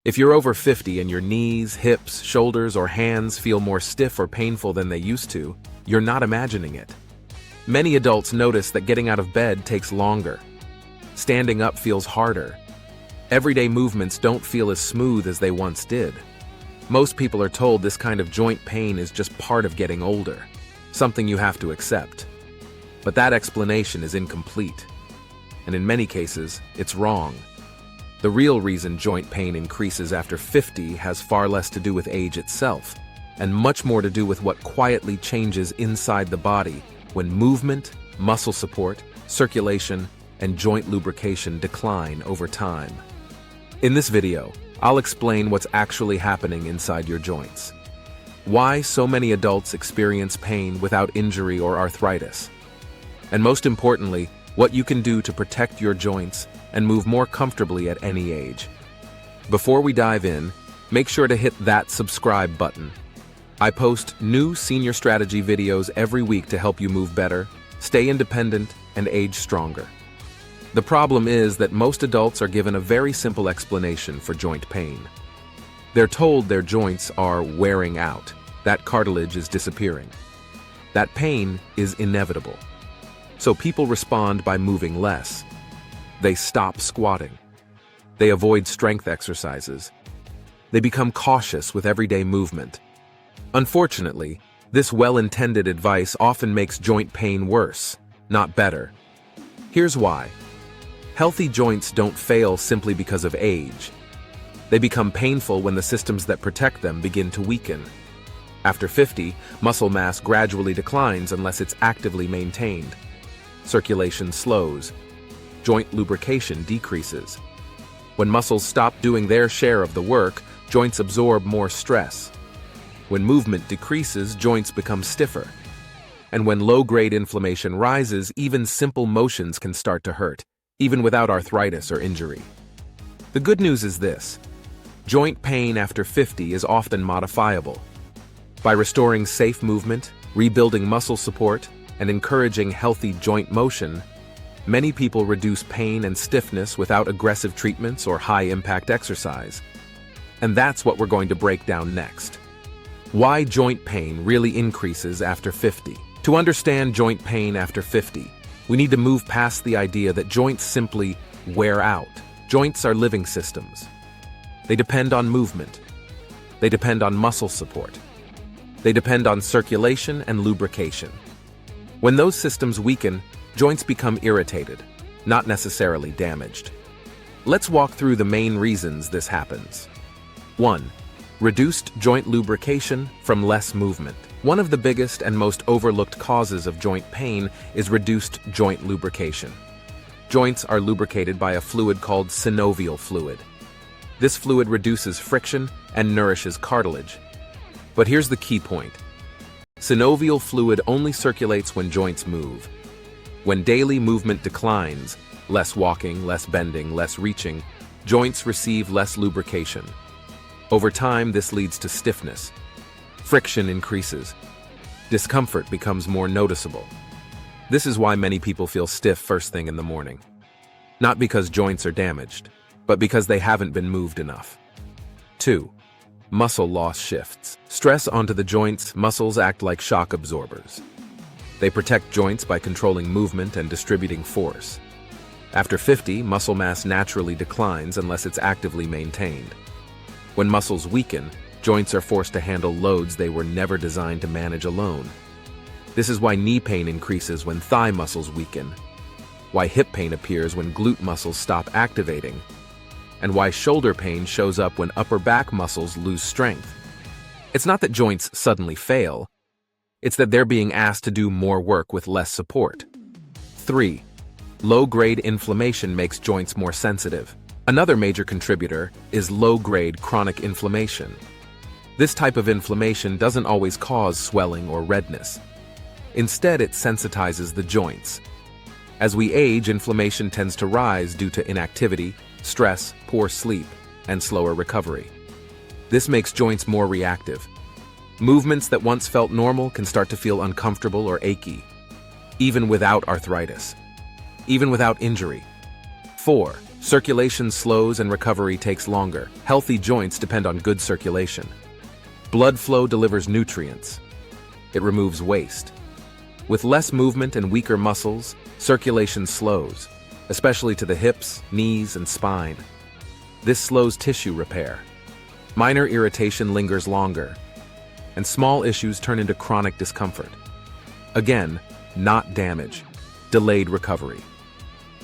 If you're over 50 and your knees, hips, shoulders, or hands feel more stiff or painful than they used to, you're not imagining it. Many adults notice that getting out of bed takes longer. Standing up feels harder. Everyday movements don't feel as smooth as they once did. Most people are told this kind of joint pain is just part of getting older, something you have to accept. But that explanation is incomplete. And in many cases, it's wrong. The real reason joint pain increases after 50 has far less to do with age itself, and much more to do with what quietly changes inside the body when movement, muscle support, circulation, and joint lubrication decline over time. In this video, I'll explain what's actually happening inside your joints. Why so many adults experience pain without injury or arthritis. And most importantly, what you can do to protect your joints and move more comfortably at any age. Before we dive in, make sure to hit that subscribe button. I post new senior strategy videos every week to help you move better, stay independent, and age stronger. The problem is that most adults are given a very simple explanation for joint pain. They're told their joints are wearing out, that cartilage is disappearing. That pain is inevitable. So people respond by moving less. They stop squatting. They avoid strength exercises. They become cautious with everyday movement. Unfortunately, this well-intended advice often makes joint pain worse, not better. Here's why. Healthy joints don't fail simply because of age. They become painful when the systems that protect them begin to weaken. After 50, muscle mass gradually declines unless it's actively maintained. Circulation slows. Joint lubrication decreases. When muscles stop doing their share of the work, joints absorb more stress. When movement decreases, joints become stiffer. And when low-grade inflammation rises, even simple motions can start to hurt, even without arthritis or injury. The good news is this: joint pain after 50 is often modifiable. By restoring safe movement, rebuilding muscle support, and encouraging healthy joint motion, many people reduce pain and stiffness without aggressive treatments or high-impact exercise. And that's what we're going to break down next. Why joint pain really increases after 50. To understand joint pain after 50, we need to move past the idea that joints simply wear out. Joints are living systems. They depend on movement. They depend on muscle support. They depend on circulation and lubrication. When those systems weaken, joints become irritated, not necessarily damaged. Let's walk through the main reasons this happens. 1. Reduced joint lubrication from less movement. One of the biggest and most overlooked causes of joint pain is reduced joint lubrication. Joints are lubricated by a fluid called synovial fluid. This fluid reduces friction and nourishes cartilage. But here's the key point. Synovial fluid only circulates when joints move. When daily movement declines, less walking, less bending, less reaching, joints receive less lubrication. Over time, this leads to stiffness. Friction increases. Discomfort becomes more noticeable. This is why many people feel stiff first thing in the morning. Not because joints are damaged, but because they haven't been moved enough. 2. Muscle loss shifts. Stress onto the joints, muscles act like shock absorbers. They protect joints by controlling movement and distributing force. After 50, muscle mass naturally declines unless it's actively maintained. When muscles weaken, joints are forced to handle loads they were never designed to manage alone. This is why knee pain increases when thigh muscles weaken, why hip pain appears when glute muscles stop activating, and why shoulder pain shows up when upper back muscles lose strength. It's not that joints suddenly fail, it's that they're being asked to do more work with less support. 3. Low-grade inflammation makes joints more sensitive. Another major contributor is low-grade chronic inflammation. This type of inflammation doesn't always cause swelling or redness. Instead, it sensitizes the joints. As we age, inflammation tends to rise due to inactivity, stress, poor sleep, and slower recovery. This makes joints more reactive. Movements that once felt normal can start to feel uncomfortable or achy, even without arthritis, even without injury. 4. Circulation slows and recovery takes longer. Healthy joints depend on good circulation. Blood flow delivers nutrients. It removes waste. With less movement and weaker muscles, circulation slows, especially to the hips, knees, and spine. This slows tissue repair. Minor irritation lingers longer, and small issues turn into chronic discomfort. Again, not damage, delayed recovery.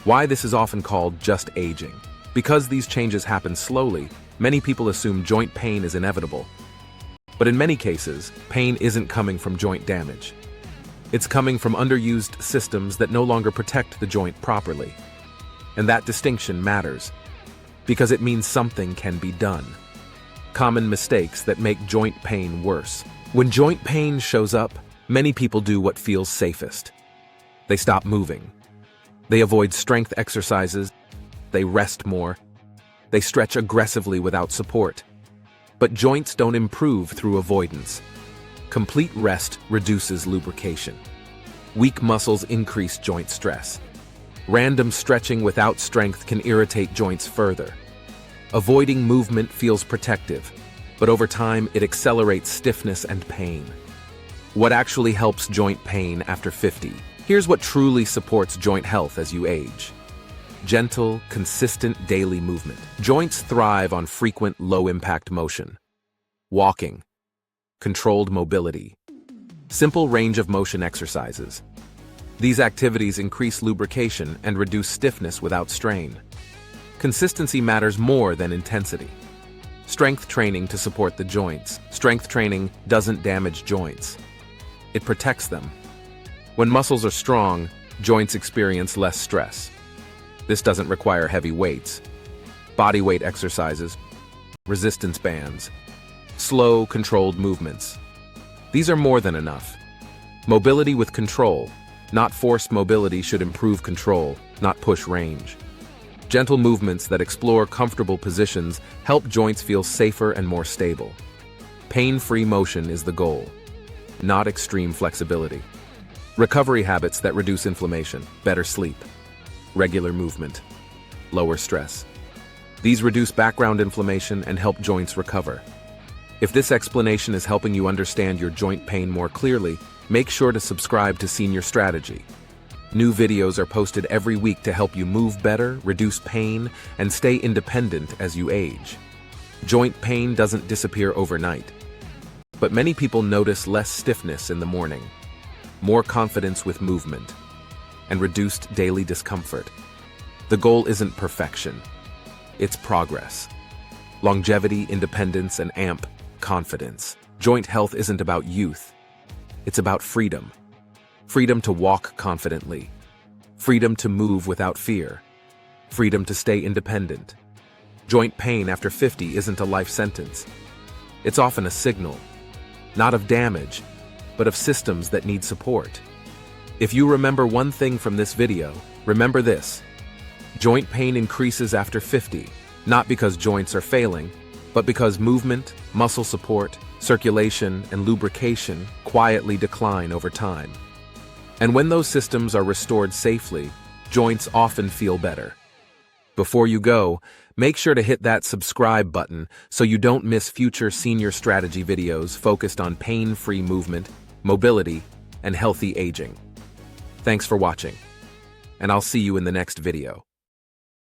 Why this is often called just aging. Because these changes happen slowly, many people assume joint pain is inevitable. But in many cases, pain isn't coming from joint damage. It's coming from underused systems that no longer protect the joint properly. And that distinction matters, because it means something can be done. Common mistakes that make joint pain worse. When joint pain shows up, many people do what feels safest. They stop moving. They avoid strength exercises. They rest more. They stretch aggressively without support. But joints don't improve through avoidance. Complete rest reduces lubrication. Weak muscles increase joint stress. Random stretching without strength can irritate joints further. Avoiding movement feels protective, but over time it accelerates stiffness and pain. What actually helps joint pain after 50? Here's what truly supports joint health as you age. Gentle, consistent daily movement. Joints thrive on frequent, low-impact motion. Walking. Controlled mobility. Simple range of motion exercises. These activities increase lubrication and reduce stiffness without strain. Consistency matters more than intensity. Strength training to support the joints. Strength training doesn't damage joints. It protects them. When muscles are strong, joints experience less stress. This doesn't require heavy weights. Body weight exercises, resistance bands, slow, controlled movements. These are more than enough. Mobility with control, not forced mobility, should improve control, not push range. Gentle movements that explore comfortable positions help joints feel safer and more stable. Pain-free motion is the goal, not extreme flexibility. Recovery habits that reduce inflammation, better sleep, regular movement, lower stress. These reduce background inflammation and help joints recover. If this explanation is helping you understand your joint pain more clearly, make sure to subscribe to Senior Strategy. New videos are posted every week to help you move better, reduce pain, and stay independent as you age. Joint pain doesn't disappear overnight, but many people notice less stiffness in the morning, more confidence with movement, and reduced daily discomfort. The goal isn't perfection, it's progress. Longevity, independence, and confidence. Joint health isn't about youth, it's about freedom. Freedom to walk confidently. Freedom to move without fear. Freedom to stay independent. Joint pain after 50 isn't a life sentence. It's often a signal, not of damage, but of systems that need support. If you remember one thing from this video, remember this. Joint pain increases after 50, not because joints are failing, but because movement, muscle support, circulation, and lubrication quietly decline over time. And when those systems are restored safely, joints often feel better. Before you go, make sure to hit that subscribe button so you don't miss future Senior Strategy videos focused on pain-free movement, mobility, and healthy aging. Thanks for watching, and I'll see you in the next video.